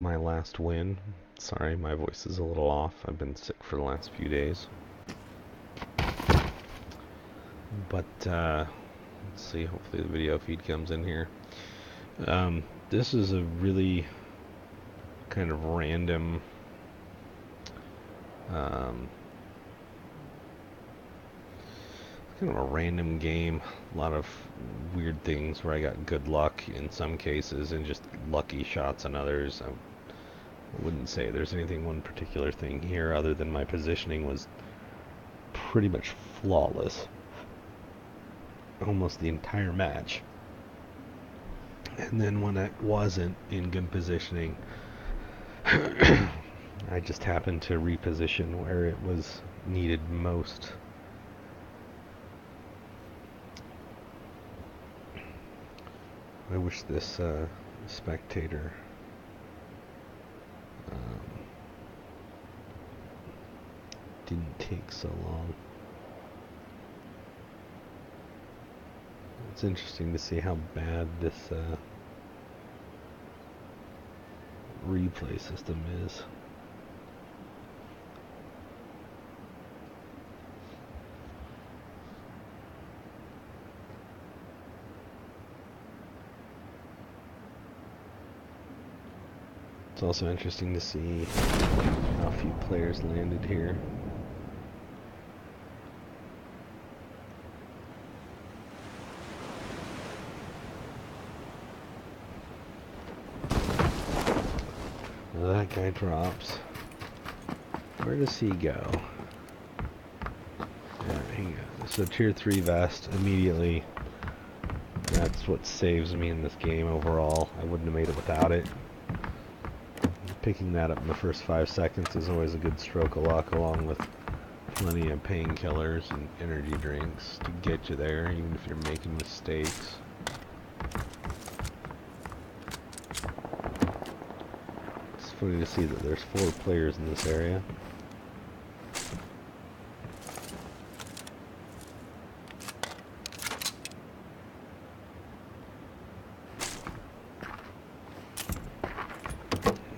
My last win. Sorry, my voice is a little off. I've been sick for the last few days. But, let's see, hopefully the video feed comes in here. This is a really kind of random, game. A lot of weird things where I got good luck in some cases and just lucky shots in others. I wouldn't say there's one particular thing here other than my positioning was pretty much flawless almost the entire match. And then when I wasn't in good positioning, I just happened to reposition where it was needed most. I wish this spectator didn't take so long. It's interesting to see how bad this replay system is. It's also interesting to see how few players landed here. Well, that guy drops. Where does he go? Yeah, he goes. So tier 3 vest immediately. That's what saves me in this game overall. I wouldn't have made it without it. Picking that up in the first 5 seconds is always a good stroke of luck, along with plenty of painkillers and energy drinks to get you there, even if you're making mistakes. It's funny to see that there's 4 players in this area.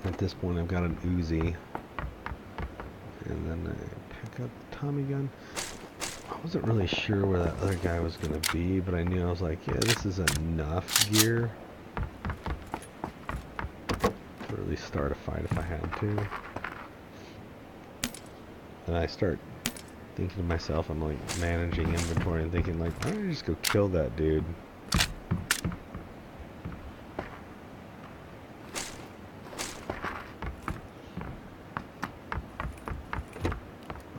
At this point I've got an Uzi, and then I pick up the Tommy gun. I wasn't really sure where that other guy was going to be, but I knew, I was like, yeah, this is enough gear to really start a fight if I had to. And I start thinking to myself, I'm like managing inventory and thinking like, why don't I just go kill that dude?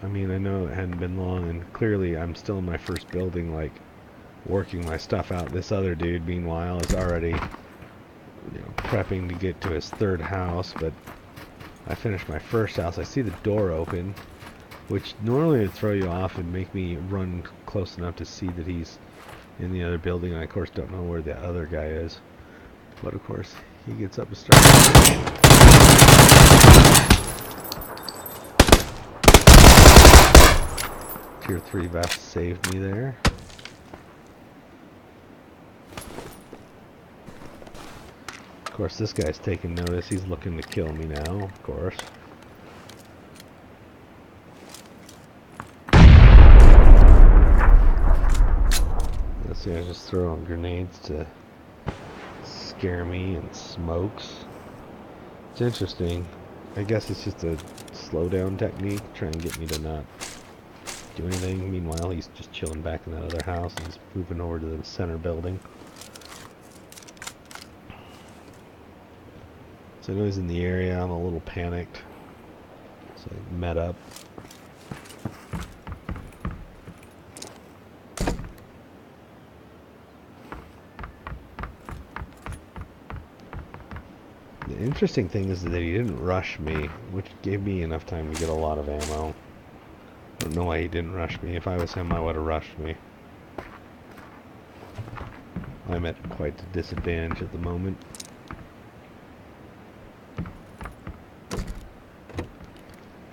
I mean, I know it hadn't been long, and clearly I'm still in my first building, like, working my stuff out. This other dude, meanwhile, is already, prepping to get to his third house, but I finished my first house. I see the door open, which normally would throw you off and make me run close enough to see that he's in the other building. I, of course, don't know where the other guy is. But, of course, he gets up and starts. Tier 3 vest saved me there. Of course, this guy's taking notice. He's looking to kill me now, of course. Let's see, I was just throwing grenades to scare me and smokes. It's interesting. I guess it's just a slowdown technique, trying to get me to not do anything. Meanwhile, he's just chilling back in that other house and he's moving over to the center building. So I know he's in the area. I'm a little panicked, so I met up. The interesting thing is that he didn't rush me, which gave me enough time to get a lot of ammo. I don't know why he didn't rush me. If I was him, I would have rushed me. I'm at quite a disadvantage at the moment.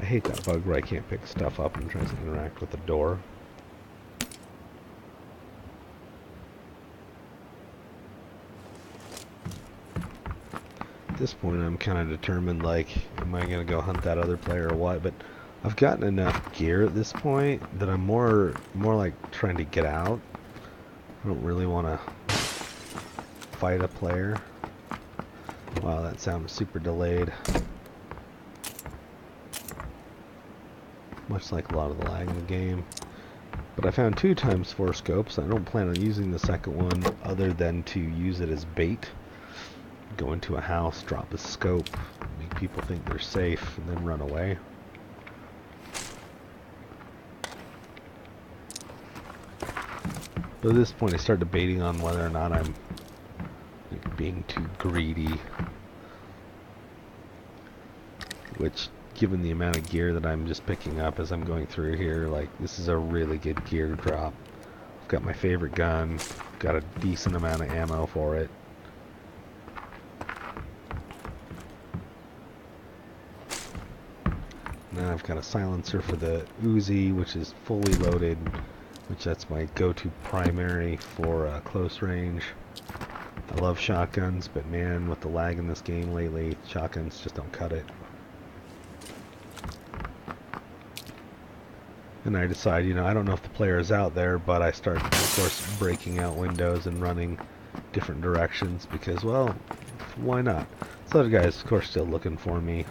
I hate that bug where I can't pick stuff up and tries to interact with the door. this point, I'm kind of determined, like, am I going to go hunt that other player or what? But I've gotten enough gear at this point that I'm more like trying to get out. I don't really want to fight a player. Wow, that sound super delayed. Much like a lot of the lag in the game. But I found 2x4 scopes. I don't plan on using the second one other than to use it as bait. Go into a house, drop a scope, make people think they're safe, and then run away. But at this point I start debating on whether or not I'm being too greedy. Which, given the amount of gear that I'm just picking up as I'm going through here, like, this is a really good gear drop. I've got my favorite gun, got a decent amount of ammo for it. And then I've got a silencer for the Uzi, which is fully loaded, which that's my go-to primary for close range. I love shotguns, but man, with the lag in this game lately, shotguns just don't cut it. And I decide, you know, I don't know if the player is out there, but I start, of course, breaking out windows and running different directions because, well, why not? So the guy's, of course, still looking for me.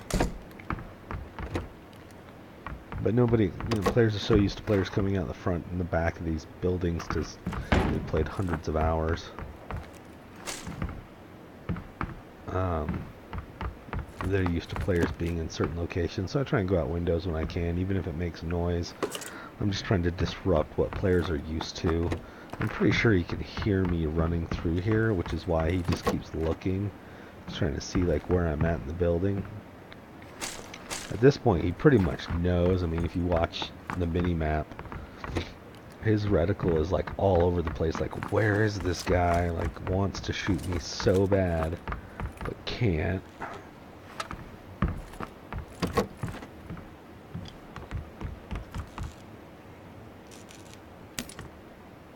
But nobody, you know, players are so used to players coming out the front and the back of these buildings because they played hundreds of hours. They're used to players being in certain locations, so I try and go out windows when I can, even if it makes noise. I'm just trying to disrupt what players are used to. I'm pretty sure he can hear me running through here, which is why he just keeps looking. He's trying to see like where I'm at in the building. At this point, he pretty much knows. I mean, if you watch the mini-map, his reticle is like all over the place. Like, where is this guy? Like, wants to shoot me so bad, but can't.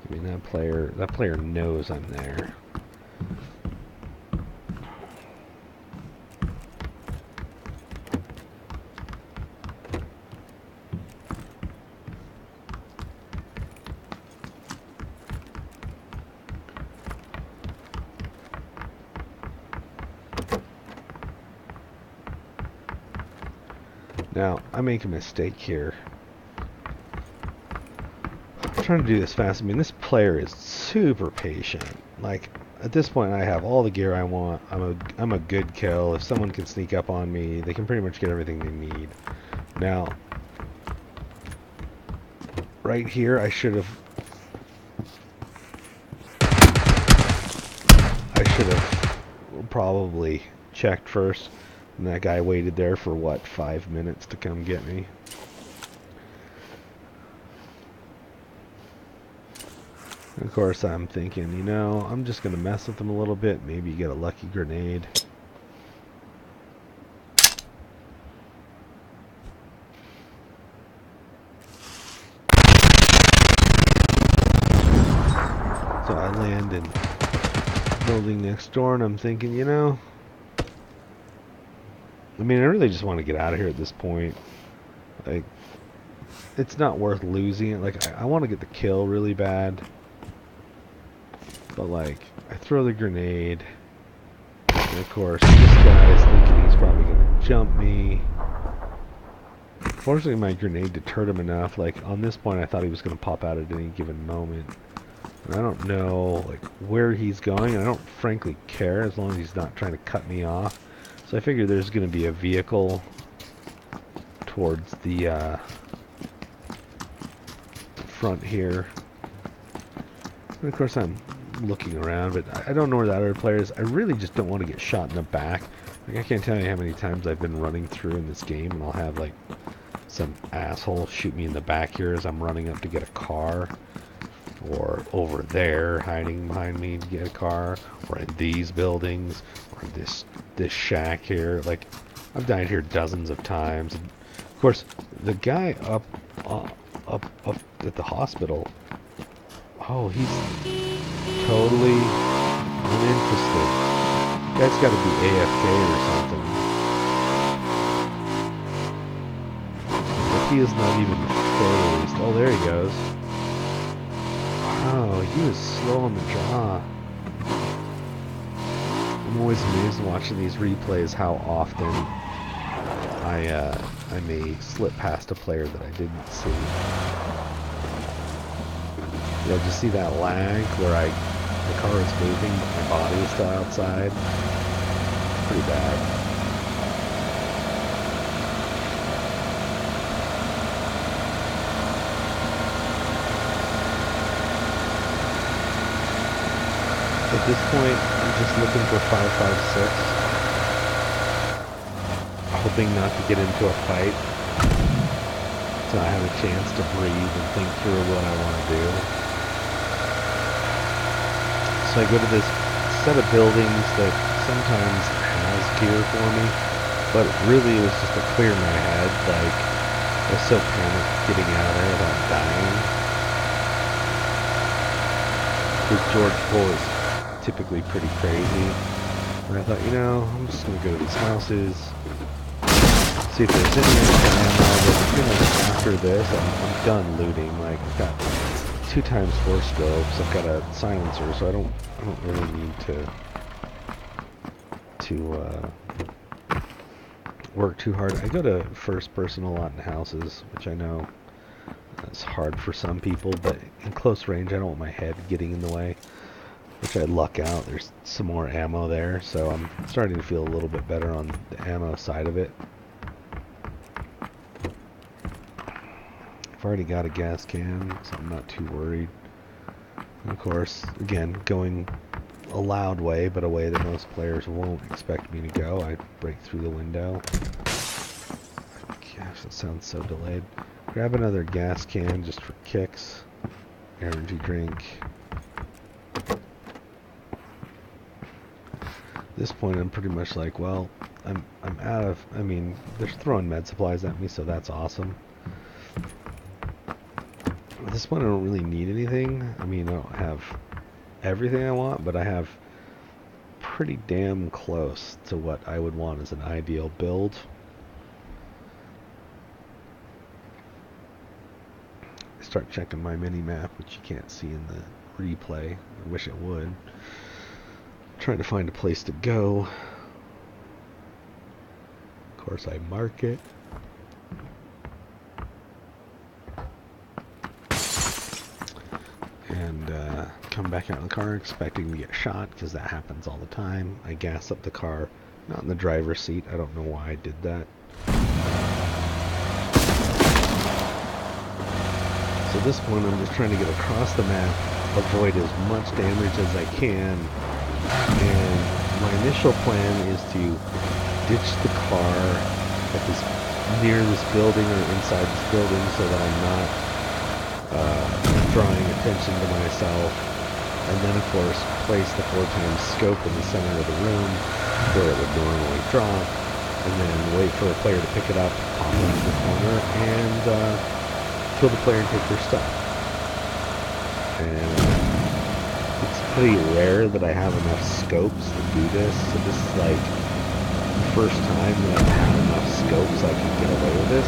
I mean, that player knows I'm there. Now, I make a mistake here. I'm trying to do this fast. I mean, this player is super patient. Like, at this point, I have all the gear I want. I'm a good kill. If someone can sneak up on me, they can pretty much get everything they need. Now, right here, I should have probably checked first. And that guy waited there for, what, 5 minutes to come get me. And of course, I'm thinking, you know, I'm just going to mess with him a little bit. Maybe get a lucky grenade. So I land in building next door, and I'm thinking, you know, I mean, I really just want to get out of here at this point. Like, it's not worth losing it. Like, I want to get the kill really bad. But, like, I throw the grenade. And, of course, this guy is thinking he's probably going to jump me. Fortunately, my grenade deterred him enough. Like, on this point, I thought he was going to pop out at any given moment. And I don't know, like, where he's going. I don't frankly care as long as he's not trying to cut me off. So I figure there's going to be a vehicle towards the front here. And of course I'm looking around, but I don't know where the other player is. I really just don't want to get shot in the back. Like, I can't tell you how many times I've been running through in this game, and I'll have like some asshole shoot me in the back here as I'm running up to get a car. Or over there, hiding behind me to get a car, or in these buildings, or in this shack here. Like, I've died here dozens of times. And of course, the guy up at the hospital, oh, he's totally uninterested. Guy's got to be AFK or something. But he is not even fully released. Oh, there he goes. Wow, he was slow on the draw. I'm always amazed watching these replays how often I may slip past a player that I didn't see. Yeah, just see that lag where the car is moving, but my body is still outside. Pretty bad. At this point, I'm just looking for 556. Hoping not to get into a fight. So I have a chance to breathe and think through what I want to do. So I go to this set of buildings that sometimes has gear for me, but really it was just to clear my head. Like, I was so panicked getting out of there without dying. Because George Bull is typically pretty crazy. And I thought, you know, I'm just going to go to these houses, see if there's any extra ammo, but, you know, after this, I'm done looting. Like, I've got 2 times 4 scopes, I've got a silencer, so I don't really need to work too hard. I go to first person a lot in houses, which I know is hard for some people, but in close range I don't want my head getting in the way, which I luck out. There's some more ammo there, so I'm starting to feel a little bit better on the ammo side of it. I've already got a gas can, so I'm not too worried. And of course, again, going a loud way, but a way that most players won't expect me to go. I break through the window. Gosh, that sounds so delayed. Grab another gas can just for kicks. Energy drink. At this point, I'm pretty much like, well, I'm out of. I mean, they're throwing med supplies at me, so that's awesome. At this point, I don't really need anything. I mean, I don't have everything I want, but I have pretty damn close to what I would want as an ideal build. I start checking my mini-map, which you can't see in the replay. I wish it would. I'm trying to find a place to go. Of course, I mark it. And come back out of the car expecting to get shot, because that happens all the time. I gas up the car, not in the driver's seat. I don't know why I did that. So at this point I'm just trying to get across the map, avoid as much damage as I can, and my initial plan is to ditch the car at this near this building or inside this building so that I'm not drawing attention to myself, and then of course place the 4x scope in the center of the room where it would normally drop, and then wait for a player to pick it up, pop around the corner, and kill the player and take their stuff. And it's pretty rare that I have enough scopes to do this, so this is like the first time that I've had enough scopes so I can get away with this.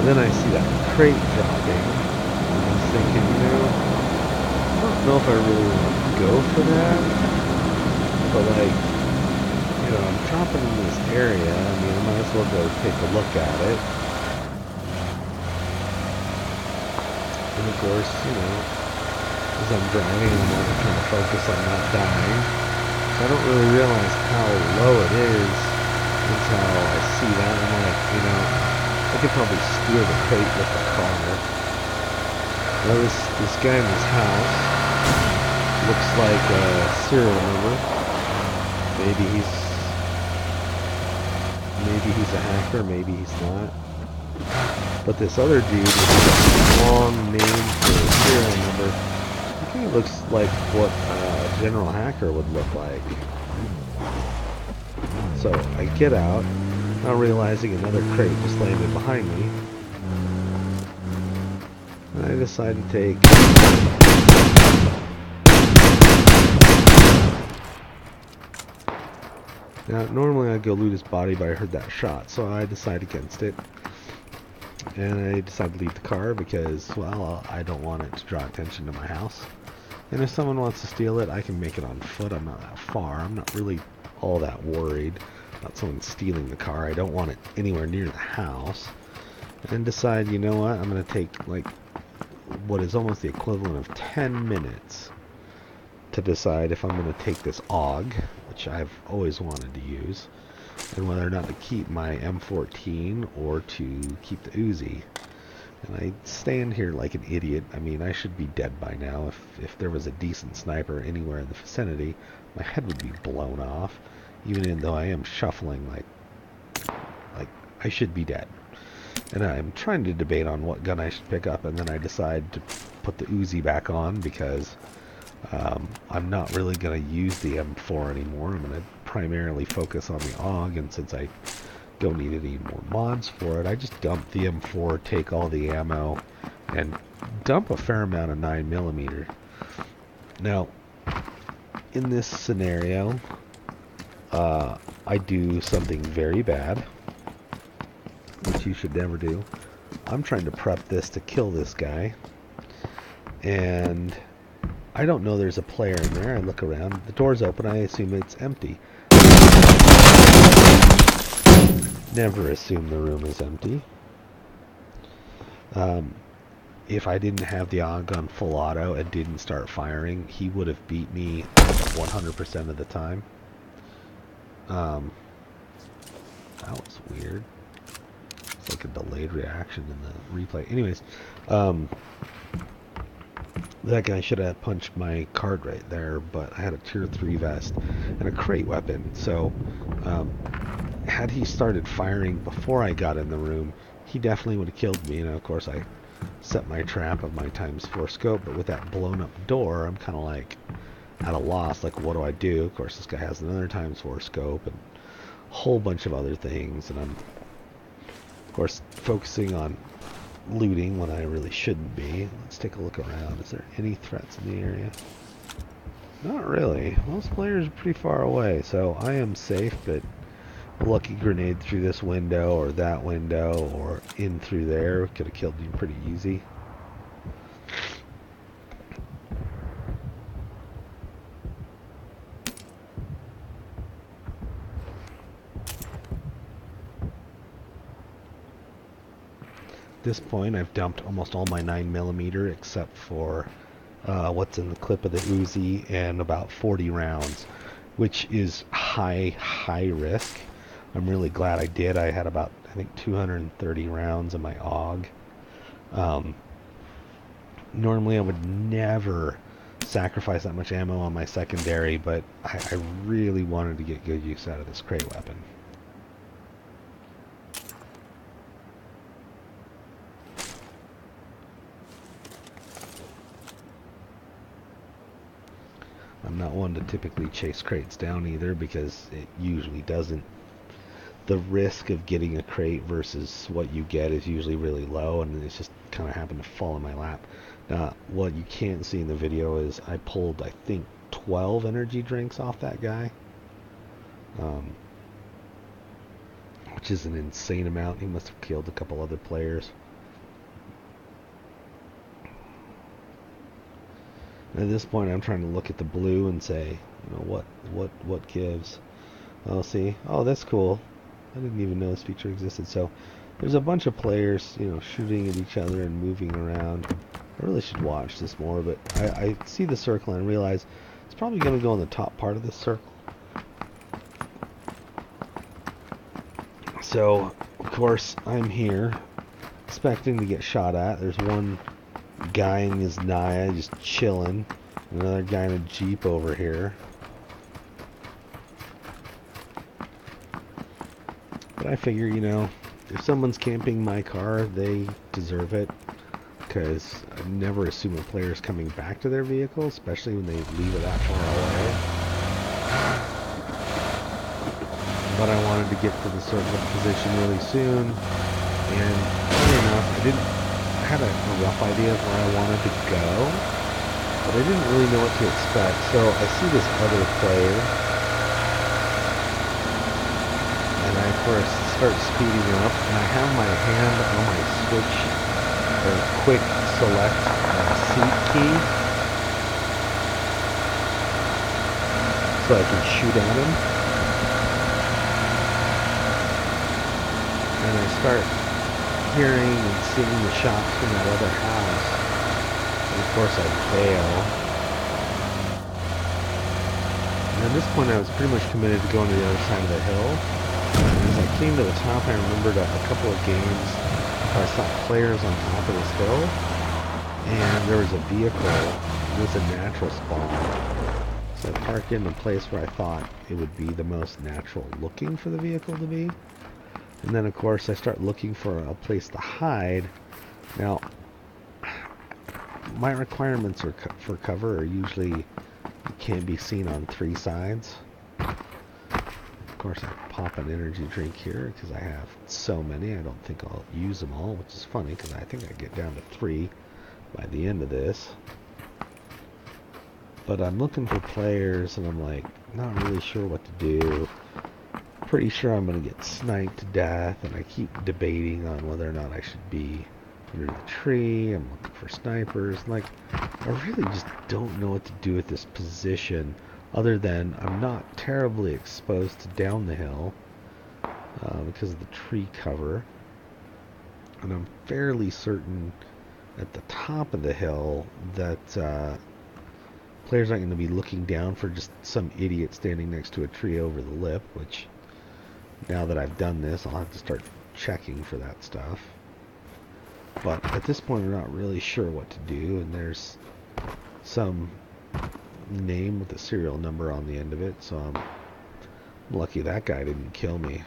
And then I see that crate dropping, and I was thinking, you know, I don't know if I really want to go for that, but like, you know, I'm dropping in this area, I mean, I might as well go take a look at it. And of course, you know, as I'm driving, I'm also trying to focus on not dying. So I don't really realize how low it is until I see that. I'm like, you know, I could probably steal the crate with the car. Now this guy in this house looks like a serial number. Maybe he's a hacker, maybe he's not. But this other dude with a long name for a serial number, I think it looks like what a general hacker would look like. So I get out, not realizing another crate just landed behind me. And I decide to take Now, normally I'd go loot his body, but I heard that shot, so I decided against it. And I decided to leave the car because, well, I don't want it to draw attention to my house. And if someone wants to steal it, I can make it on foot. I'm not that far. I'm not really all that worried about someone stealing the car. I don't want it anywhere near the house. And decide, you know what, I'm going to take, like, what is almost the equivalent of 10 minutes to decide if I'm going to take this AUG, which I've always wanted to use, and whether or not to keep my M14 or to keep the Uzi. And I stand here like an idiot. I mean, I should be dead by now. If there was a decent sniper anywhere in the vicinity, my head would be blown off, even though I am shuffling like I should be dead. And I'm trying to debate on what gun I should pick up, and then I decide to put the Uzi back on because I'm not really going to use the M4 anymore. I'm going to primarily focus on the AUG, and since I don't need any more mods for it, I just dump the M4, take all the ammo, and dump a fair amount of 9mm. Now, in this scenario, I do something very bad, which you should never do. I'm trying to prep this to kill this guy, and I don't know there's a player in there. I look around, the door's open, I assume it's empty. Never assume the room is empty. If I didn't have the AUG on full auto and didn't start firing, he would have beat me 100% of the time. That was weird. It's like a delayed reaction in the replay. Anyways, that guy should have punched my card right there, but I had a tier 3 vest and a crate weapon. So, had he started firing before I got in the room, he definitely would have killed me. And of course, I set my trap of my ×4 scope, but with that blown up door, I'm kind of like at a loss. Like, what do I do? Of course, this guy has another ×4 scope and a whole bunch of other things, and I'm, of course, focusing on looting when I really shouldn't be. Let's take a look around. Is there any threats in the area? Not really. Most players are pretty far away, so I am safe, but a lucky grenade through this window or that window or in through there could have killed me pretty easy. At this point, I've dumped almost all my 9mm except for what's in the clip of the Uzi and about 40 rounds, which is high risk. I'm really glad I did. I had about, I think, 230 rounds in my AUG. Normally I would never sacrifice that much ammo on my secondary, but I really wanted to get good use out of this crate weapon. I'm not one to typically chase crates down either, because it usually doesn't. The risk of getting a crate versus what you get is usually really low, and it's just kind of happened to fall in my lap. Now, what you can't see in the video is I pulled, I think, 12 energy drinks off that guy, which is an insane amount. He must have killed a couple other players. At this point, I'm trying to look at the blue and say, you know, what gives? Oh, see, oh, that's cool. I didn't even know this feature existed. So there's a bunch of players, you know, shooting at each other and moving around. I really should watch this more, but I see the circle and realize it's probably going to go on the top part of this circle. So, of course, I'm here expecting to get shot at. There's one guy in his Naya just chilling. Another guy in a Jeep over here. But I figure, you know, if someone's camping my car, they deserve it. Because I never assume a player's coming back to their vehicle, especially when they leave it that far away. But I wanted to get to the circle position really soon. And, funny enough, I had a rough idea of where I wanted to go, but I didn't really know what to expect. So I see this other player, course, start speeding up, and I have my hand on my switch, or quick select seat key, so I can shoot at him. And I start hearing and seeing the shots from that other house, and of course I fail. And at this point I was pretty much committed to going to the other side of the hill. And as I came to the top, I remembered a couple of games where I saw players on top of this hill, and there was a vehicle. It was a natural spawn. So I parked in the place where I thought it would be the most natural looking for the vehicle to be. And then of course I start looking for a place to hide. Now, my requirements for cover are usually you can't be seen on 3 sides. Of course I pop an energy drink here because I have so many. I don't think I'll use them all, which is funny because I think I get down to 3 by the end of this. But I'm looking for players and I'm like not really sure what to do. Pretty sure I'm going to get sniped to death, and I keep debating on whether or not I should be under the tree. I'm looking for snipers. Like, I really just don't know what to do with this position, other than I'm not terribly exposed to down the hill because of the tree cover, and I'm fairly certain at the top of the hill that players aren't going to be looking down for just some idiot standing next to a tree over the lip, which now that I've done this, I'll have to start checking for that stuff. But at this point, I'm not really sure what to do, and there's some name with a serial number on the end of it, so I'm lucky that guy didn't kill me.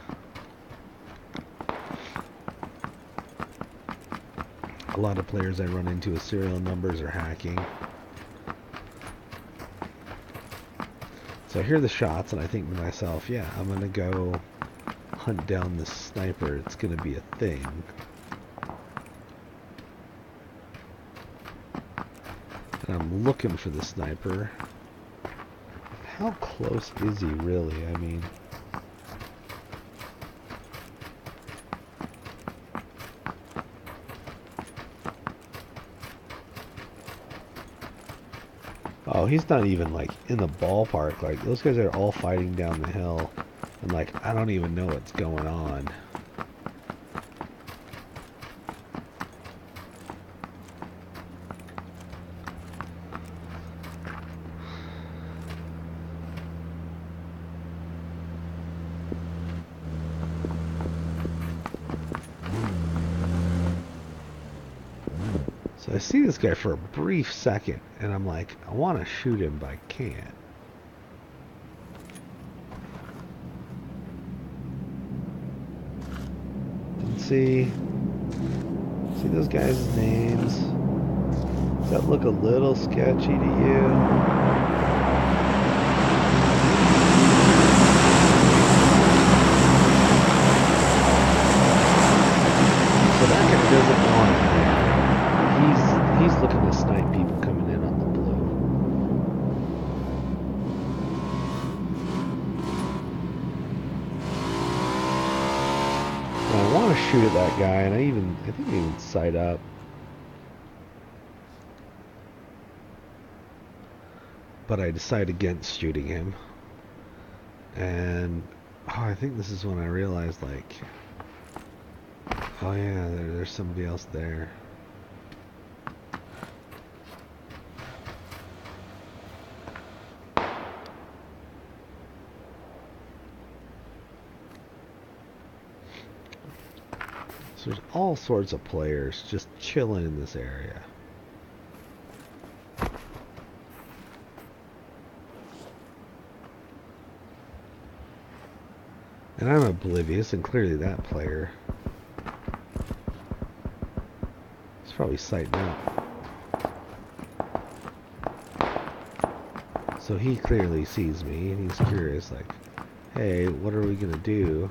A lot of players I run into with serial numbers are hacking. So I hear the shots, and I think to myself, yeah, I'm going to go hunt down this sniper. It's going to be a thing. And I'm looking for the sniper. How close is he really? I mean, oh, he's not even like in the ballpark. Like, those guys are all fighting down the hill, and like I don't even know what's going on. So I see this guy for a brief second, and I'm like, I want to shoot him, but I can't. And see those guys' names? Does that look a little sketchy to you? So that guy doesn't want it. He's looking to snipe people coming in on the blue. And I want to shoot at that guy, and I think I even sight up. But I decide against shooting him. And I think this is when I realized, like, oh yeah, there's somebody else there. So there's all sorts of players just chilling in this area. And I'm oblivious, and clearly that player is probably sighting up. So he clearly sees me, and he's curious, like, hey, what are we gonna do?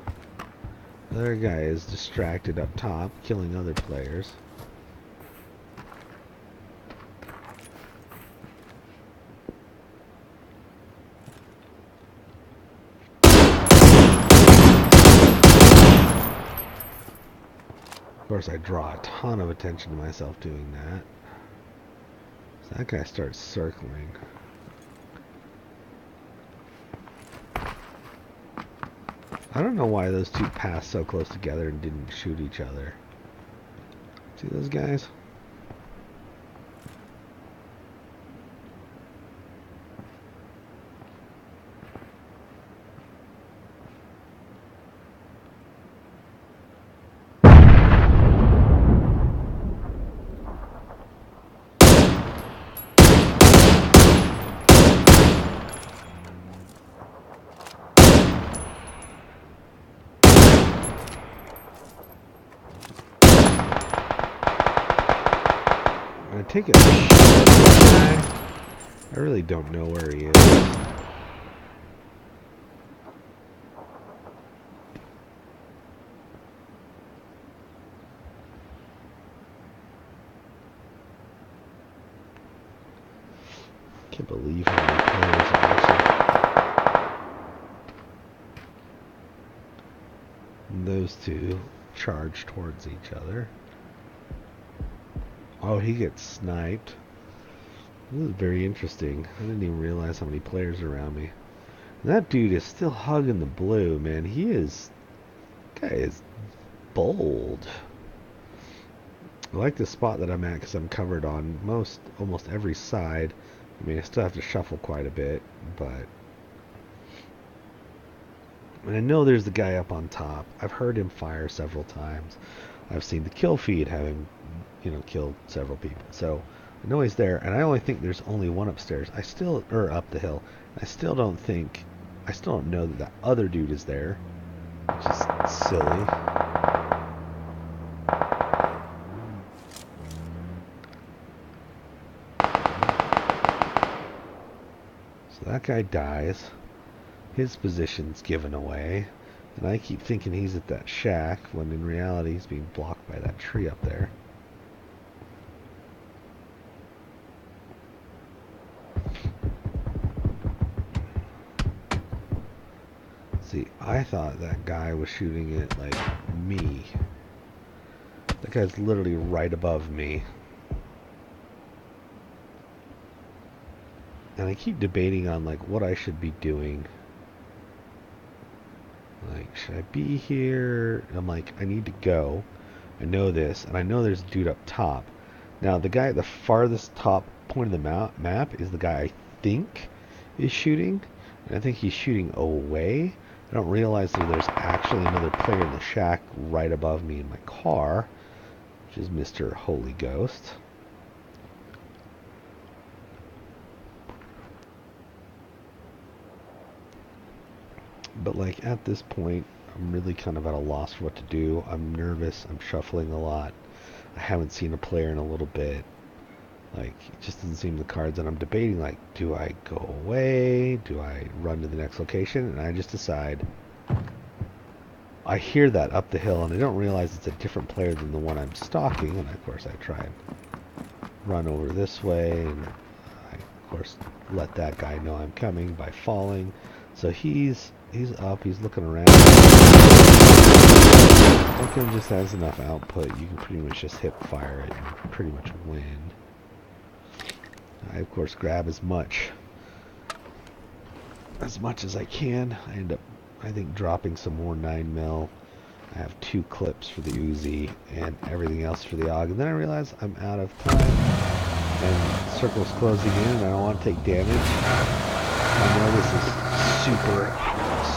The other guy is distracted up top, killing other players. Of course, I draw a ton of attention to myself doing that. So that guy starts circling. I don't know why those two passed so close together and didn't shoot each other. See those guys? I take a shot at this guy. I really don't know where he is. Can't believe how many players are actually. And those two charge towards each other. Oh, he gets sniped. This is very interesting. I didn't even realize how many players are around me. And that dude is still hugging the blue, man. He is... Guy is bold. I like the spot that I'm at because I'm covered on almost every side. I mean, I still have to shuffle quite a bit, but... And I know there's the guy up on top. I've heard him fire several times. I've seen the kill feed having, killed several people. So I know he's there, and I only think there's only one upstairs. Or up the hill. I still don't know that other dude is there, which is silly. So that guy dies. His position's given away. And I keep thinking he's at that shack, when in reality he's being blocked by that tree up there. See, I thought that guy was shooting at, like, me. That guy's literally right above me. And I keep debating on, like, what I should be doing. Like, should I be here? I'm like, I need to go. I know this, and I know there's a dude up top. Now, the guy at the farthest top point of the map is the guy I think is shooting. And I think he's shooting away. I don't realize that there's actually another player in the shack right above me in my car, which is Mr. Holy Ghost. But like at this point, I'm really kind of at a loss for what to do. I'm nervous. I'm shuffling a lot. I haven't seen a player in a little bit. Like, it just doesn't seem the cards. And I'm debating, like, do I go away? Do I run to the next location? And I just decide. I hear that up the hill, and I don't realize it's a different player than the one I'm stalking. And of course, I try and run over this way. And I, of course, let that guy know I'm coming by falling. So he's up, he's looking around. Looking just has enough output, you can pretty much just hip fire it and pretty much win. I of course grab as much as I can. I end up, I think, dropping some more 9mm. I have 2 clips for the Uzi and everything else for the AUG. And then I realize I'm out of time and the circle's closing in and I don't want to take damage. I know this is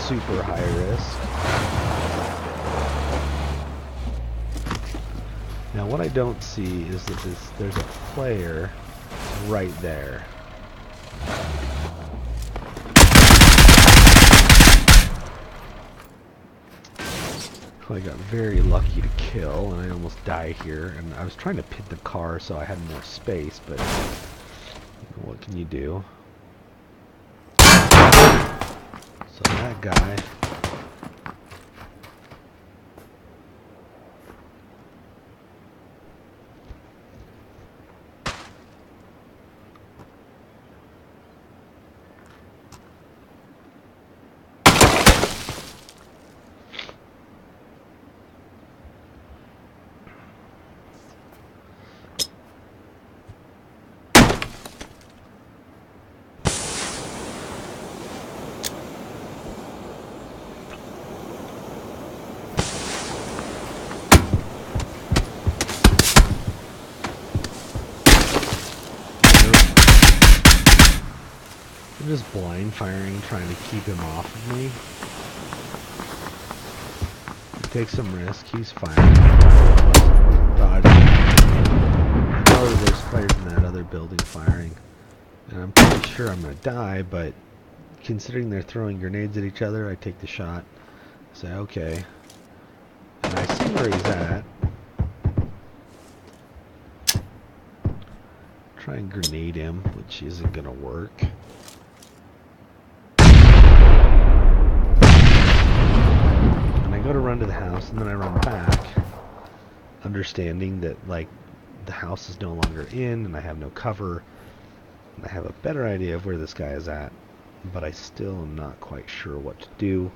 super high risk. Now what I don't see is that there's a player right there. I got very lucky to kill and I almost die here, and I was trying to pit the car so I had more space, but what can you do? So that guy just blind firing, trying to keep him off of me. He takes some risk. He's firing. Dodge. I know that there's players in that other building firing, and I'm pretty sure I'm gonna die. But considering they're throwing grenades at each other, I take the shot. Say okay, and I see where he's at. Try and grenade him, which isn't gonna work. And I go to run to the house, and then I run back, understanding that like the house is no longer in, and I have no cover, and I have a better idea of where this guy is at, but I still am not quite sure what to do.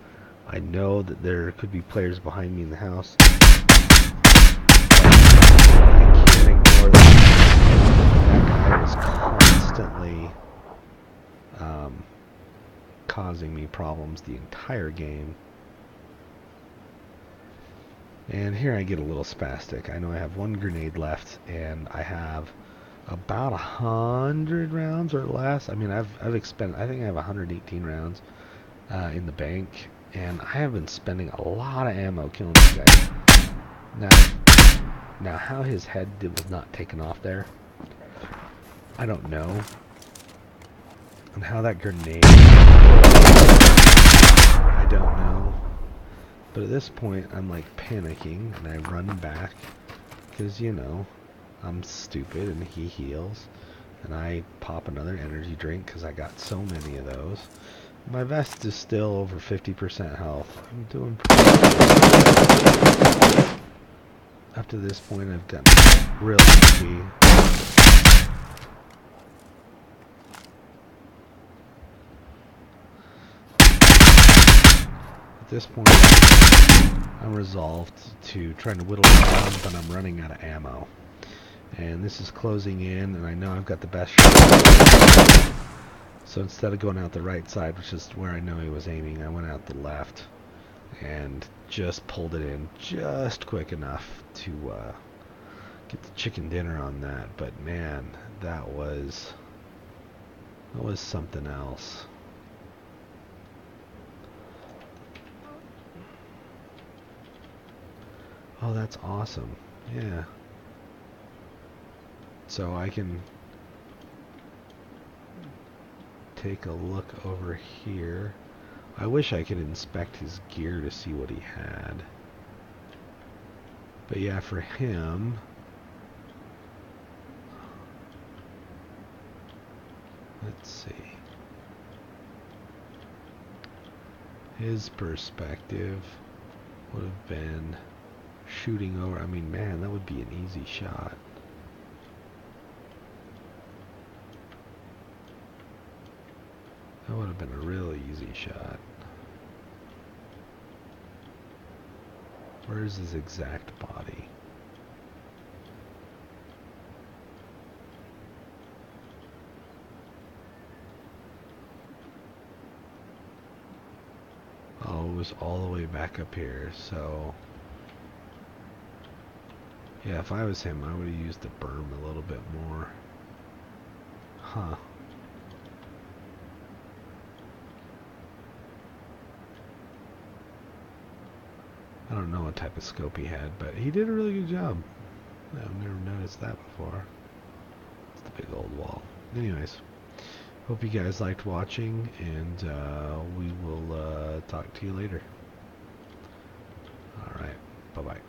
I know that there could be players behind me in the house. I can't ignore that. That guy was constantly causing me problems the entire game. And here I get a little spastic. I know I have one grenade left, and I have about 100 rounds or less. I mean, I've expended. I think I have 118 rounds in the bank, and I have been spending a lot of ammo killing this guy. Now how his head was not taken off there, I don't know. And how that grenade, I don't know. But at this point, I'm like panicking, and I run back, because, you know, I'm stupid, and he heals. And I pop another energy drink, because I got so many of those. My vest is still over 50% health. I'm doing pretty good. Up to this point, I've gotten really lucky. At this point, I'm resolved to trying to whittle it down, but I'm running out of ammo. And this is closing in, and I know I've got the best shot. So instead of going out the right side, which is where I know he was aiming, I went out the left and just pulled it in just quick enough to get the chicken dinner on that. But man, that was something else. Oh, that's awesome. Yeah. So I can take a look over here. I wish I could inspect his gear to see what he had. But yeah, for him, let's see. His perspective would have been shooting over. I mean, man, that would be an easy shot. That would have been a really easy shot. Where's his exact body? Oh, it was all the way back up here, so yeah, if I was him, I would have used the berm a little bit more. Huh. I don't know what type of scope he had, but he did a really good job. I've never noticed that before. It's the big old wall. Anyways, hope you guys liked watching, and we will talk to you later. Alright, bye-bye.